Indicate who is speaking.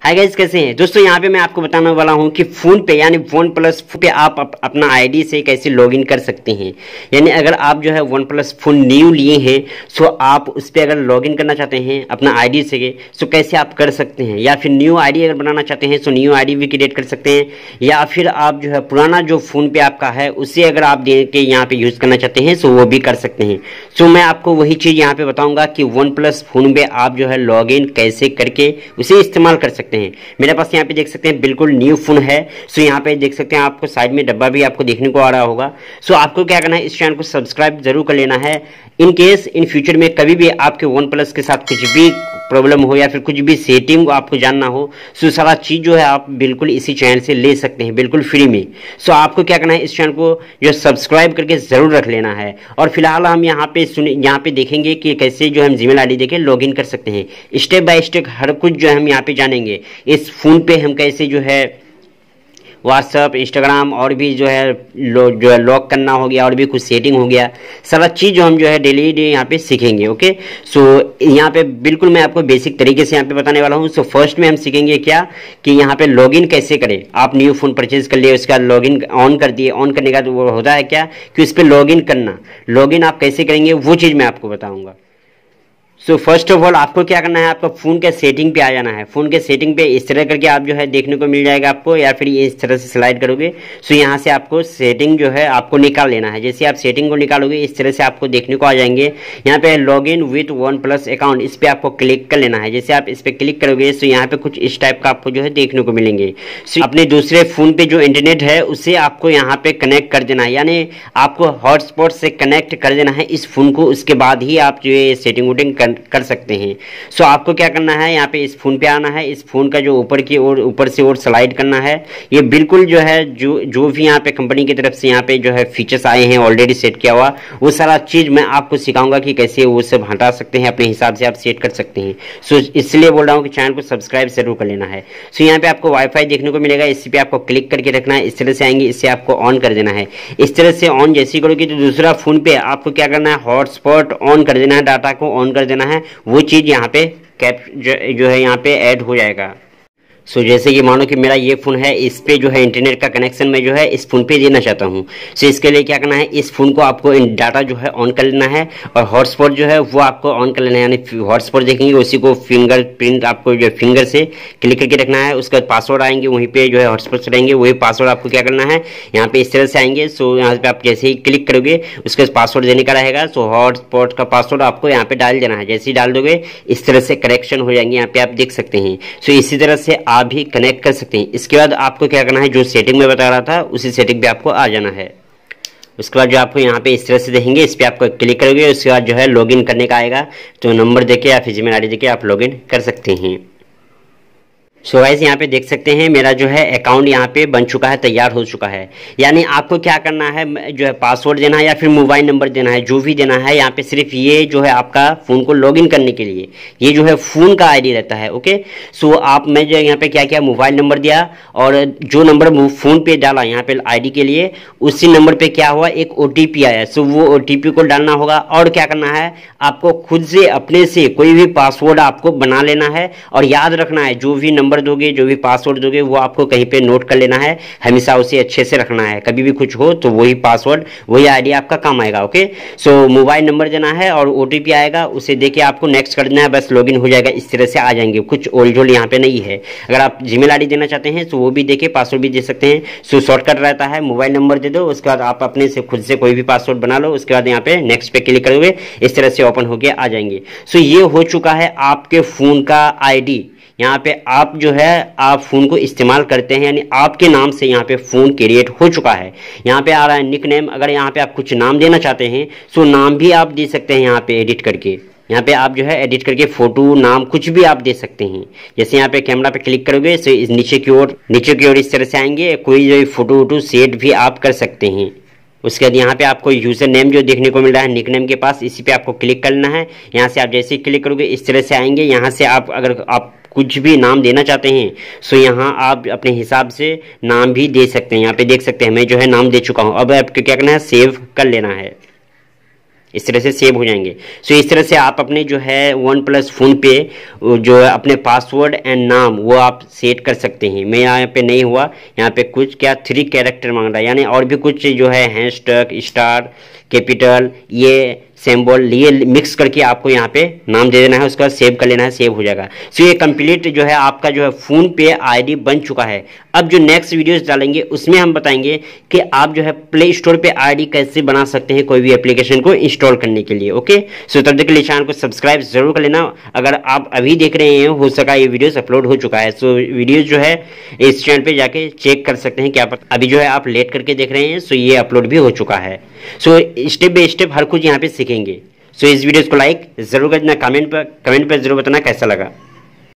Speaker 1: Hi guys, कैसे हैं दोस्तों। यहाँ पे मैं आपको बताने वाला हूँ कि फ़ोन पे यानी वन प्लस पे आप अपना आईडी से कैसे लॉगिन कर सकते हैं। यानी अगर आप जो है वन प्लस फ़ोन न्यू लिए हैं सो आप उस पर अगर लॉगिन करना चाहते हैं अपना आईडी से सो कैसे आप कर सकते हैं, या फिर न्यू आईडी अगर बनाना चाहते हैं सो न्यू आईडी भी क्रिएट कर सकते हैं, या फिर आप जो है पुराना जो फ़ोन पे आपका है उसे अगर आप दे के यहाँ पे यूज़ करना चाहते हैं सो वो भी कर सकते हैं। सो मैं आपको वही चीज़ यहाँ पे बताऊँगा कि वन प्लस फ़ोन पे आप जो है लॉगिन कैसे करके उसे इस्तेमाल कर सकते हैं। मेरे पास यहाँ पे देख सकते हैं बिल्कुल न्यू फोन है। सो यहाँ पे देख सकते हैं आपको साइड में डब्बा भी आपको देखने को आ रहा होगा। सो आपको क्या करना है, इस चैनल को सब्सक्राइब जरूर कर लेना है। इन केस इन फ्यूचर में कभी भी आपके वन प्लस के साथ कुछ भी प्रॉब्लम हो या फिर कुछ भी सेटिंग आपको जानना हो सो सारा चीज़ जो है आप बिल्कुल इसी चैनल से ले सकते हैं बिल्कुल फ्री में। सो आपको क्या करना है, इस चैनल को जो सब्सक्राइब करके ज़रूर रख लेना है। और फिलहाल हम यहाँ पे देखेंगे कि कैसे जो हम जीमेल आईडी देके लॉगिन कर सकते हैं। स्टेप बाय स्टेप हर कुछ जो हम यहाँ पे जानेंगे। इस फ़ोन पे हम कैसे जो है व्हाट्सअप, इंस्टाग्राम और भी जो है लॉक करना हो गया और भी कुछ सेटिंग हो गया, सारा चीज़ जो हम जो है डेली यहाँ पे सीखेंगे। ओके, सो यहाँ पे बिल्कुल मैं आपको बेसिक तरीके से यहाँ पे बताने वाला हूँ। सो फर्स्ट में हम सीखेंगे क्या कि यहाँ पे लॉगिन कैसे करें। आप न्यू फ़ोन परचेज कर लिए, उसका लॉगिन ऑन कर दिए, ऑन करने का वो होता है क्या कि उस पर लॉगिन करना, लॉगिन आप कैसे करेंगे वो चीज़ मैं आपको बताऊँगा। सो फर्स्ट ऑफ ऑल आपको क्या करना है, आपको फ़ोन के सेटिंग पे आ जाना है। फ़ोन के सेटिंग पे इस तरह करके आप जो है देखने को मिल जाएगा आपको, या फिर ये इस तरह से स्लाइड करोगे। सो यहाँ से आपको सेटिंग जो है आपको निकाल लेना है। जैसे आप सेटिंग को निकालोगे इस तरह से आपको देखने को आ जाएंगे। यहाँ पे login with one plus account, इस पर आपको क्लिक कर लेना है। जैसे आप इस पर क्लिक करोगे तो यहाँ पे कुछ इस टाइप का आपको जो है देखने को मिलेंगे। सो अपने दूसरे फ़ोन पे जो इंटरनेट है उसे आपको यहाँ पे कनेक्ट कर देना है, यानी आपको हॉटस्पॉट से कनेक्ट कर देना है इस फ़ोन को। उसके बाद ही आप जो ये सेटिंग वोटिंग कर सकते हैं। सो आपको क्या करना है, यहाँ पे इस फोन पे आना है। इस फोन का जो ऊपर से और स्लाइड करना है। ये बिल्कुल जो है जो भी यहाँ पे कंपनी की तरफ से यहाँ पे जो है फीचर्स आए हैं ऑलरेडी सेट किया हुआ, वो सारा चीज़ मैं आपको सिखाऊंगा कि कैसे वो सब हटा सकते हैं, अपने हिसाब से आप सेट कर सकते हैं। सो इसलिए बोल रहा हूँ कि चैनल को सब्सक्राइब जरूर कर लेना है। सो यहाँ पे आपको वाईफाई देखने को मिलेगा, इसी पे आपको क्लिक करके रखना है। इस तरह से आएंगे, इससे आपको ऑन कर देना है। इस तरह से ऑन जैसे करोगे तो दूसरा फोन पे आपको क्या करना है, हॉटस्पॉट ऑन कर देना है, डाटा को ऑन कर देना है। वो चीज़ यहाँ पे कैप जो है यहाँ पे ऐड हो जाएगा। सो जैसे कि मानो कि मेरा ये फ़ोन है, इस पे जो है इंटरनेट का कनेक्शन मैं जो है इस फ़ोन पे देना चाहता हूँ। सो इसके लिए क्या करना है, इस फ़ोन को आपको डाटा जो है ऑन कर लेना है और हॉटस्पॉट जो है वो आपको ऑन कर लेना है। यानी हॉटस्पॉट देखेंगे उसी को फिंगरप्रिंट आपको जो फिंगर से क्लिक करके रखना है। उसके बाद पासवर्ड आएंगे, वहीं पर जो है हॉटस्पॉट से रहेंगे, वही पासवर्ड आपको क्या करना है, यहाँ पे इस तरह से आएंगे। सो यहाँ पे आप जैसे ही क्लिक करोगे उसके बाद पासवर्ड देने का रहेगा। सो हॉटस्पॉट का पासवर्ड आपको यहाँ पे डाल देना है। जैसे ही डाल दोगे इस तरह से करेक्शन हो जाएंगे, यहाँ पे आप देख सकते हैं। सो इसी तरह से आप भी कनेक्ट कर सकते हैं। इसके बाद आपको क्या करना है, जो सेटिंग में बता रहा था उसी सेटिंग पे आपको आ जाना है। उसके बाद जो आपको यहाँ पे इस तरह से देखेंगे, इस पर आपको क्लिक करोगे। उसके बाद जो है लॉगिन करने का आएगा, तो नंबर देके या फिर जीमेल आईडी देके आप लॉगिन कर सकते हैं। सो गाइस यहाँ पे देख सकते हैं मेरा जो है अकाउंट यहाँ पे बन चुका है, तैयार हो चुका है। यानी आपको क्या करना है, जो है पासवर्ड देना है या फिर मोबाइल नंबर देना है, जो भी देना है यहाँ पे सिर्फ ये जो है आपका फ़ोन को लॉगिन करने के लिए, ये जो है फ़ोन का आईडी रहता है। ओके, सो आप मैं जो यहाँ पे क्या किया, मोबाइल नंबर दिया और जो नंबर फ़ोन पे डाला यहाँ पे आईडी के लिए, उसी नंबर पे क्या हुआ, एक OTP आया। सो वो OTP को डालना होगा। और क्या करना है, आपको खुद से अपने से कोई भी पासवर्ड आपको बना लेना है और याद रखना है। जो भी नंबर दोगे, जो भी पासवर्ड दोगे, वो आपको कहीं पे नोट कर लेना है। हमेशा उसे अच्छे से रखना है, कभी भी कुछ हो तो वही पासवर्ड वही आईडी आपका काम आएगा। ओके, सो मोबाइल नंबर देना है और OTP आएगा, उसे देके आपको नेक्स्ट कर देना है, बस लॉगिन हो जाएगा। इस तरह से आ जाएंगे, कुछ ओल्ड यहाँ पे नहीं है। अगर आप जीमेल आईडी देना चाहते हैं तो वो भी देके पासवर्ड भी दे सकते हैं। सो शॉर्टकट रहता है, मोबाइल नंबर दे दो, उसके बाद आप अपने से खुद से कोई भी पासवर्ड बना लो। उसके बाद यहाँ पे नेक्स्ट पे क्लिक करोगे, इस तरह से ओपन होके आ जाएंगे। सो ये हो चुका है आपके फ़ोन का आईडी। यहाँ पे आप जो है आप फ़ोन को इस्तेमाल करते हैं, यानी आपके नाम से यहाँ पे फ़ोन क्रिएट हो चुका है। यहाँ पे आ रहा है निक नेम। अगर यहाँ पे आप कुछ नाम देना चाहते हैं सो नाम भी आप दे सकते हैं यहाँ पे एडिट करके। यहाँ पे आप जो है एडिट करके फ़ोटो, नाम कुछ भी आप दे सकते हैं। जैसे यहाँ पे कैमरा पे क्लिक करोगे तो नीचे की ओर इस तरह से आएंगे, कोई जो फ़ोटो वोटो सेट भी आप कर सकते हैं। उसके बाद यहाँ पे आपको यूज़र नेम जो देखने को मिल रहा है निक नेम के पास, इसी पे आपको क्लिक करना है। यहाँ से आप जैसे ही क्लिक करोगे इस तरह से आएंगे। यहाँ से आप अगर आप कुछ भी नाम देना चाहते हैं सो यहाँ आप अपने हिसाब से नाम भी दे सकते हैं। यहाँ पे देख सकते हैं मैं जो है नाम दे चुका हूँ। अब आपको क्या करना है, सेव कर लेना है। इस तरह से सेव हो जाएंगे। सो इस तरह से आप अपने जो है वन प्लस फ़ोन पे जो है अपने पासवर्ड एंड नाम वो आप सेट कर सकते हैं। मैं यहाँ पे नहीं हुआ, यहाँ पे कुछ क्या 3 कैरेक्टर मांग रहा है, यानी और भी कुछ जो है हैशटैग स्टार कैपिटल ये सिंबल ये मिक्स करके आपको यहाँ पे नाम दे देना है, उसका सेव कर लेना है, सेव हो जाएगा। सो ये कंप्लीट जो है आपका जो है फ़ोन पे आईडी बन चुका है। अब जो नेक्स्ट वीडियोस डालेंगे उसमें हम बताएंगे कि आप जो है प्ले स्टोर पे आईडी कैसे बना सकते हैं कोई भी एप्लीकेशन को इंस्टॉल करने के लिए। ओके, सो तब तक के लिए चैनल को सब्सक्राइब जरूर कर लेना। अगर आप अभी देख रहे हैं, हो सका ये वीडियोस अपलोड हो चुका है, सो वीडियोस जो है इस चैनल पे जाके चेक कर सकते हैं। क्या अभी जो है आप लेट करके देख रहे हैं, सो ये अपलोड भी हो चुका है। सो स्टेप बाय स्टेप हर कुछ यहाँ पे सीखेंगे। सो इस वीडियो को लाइक जरूर करना, कमेंट पर जरूर बताना कैसा लगा।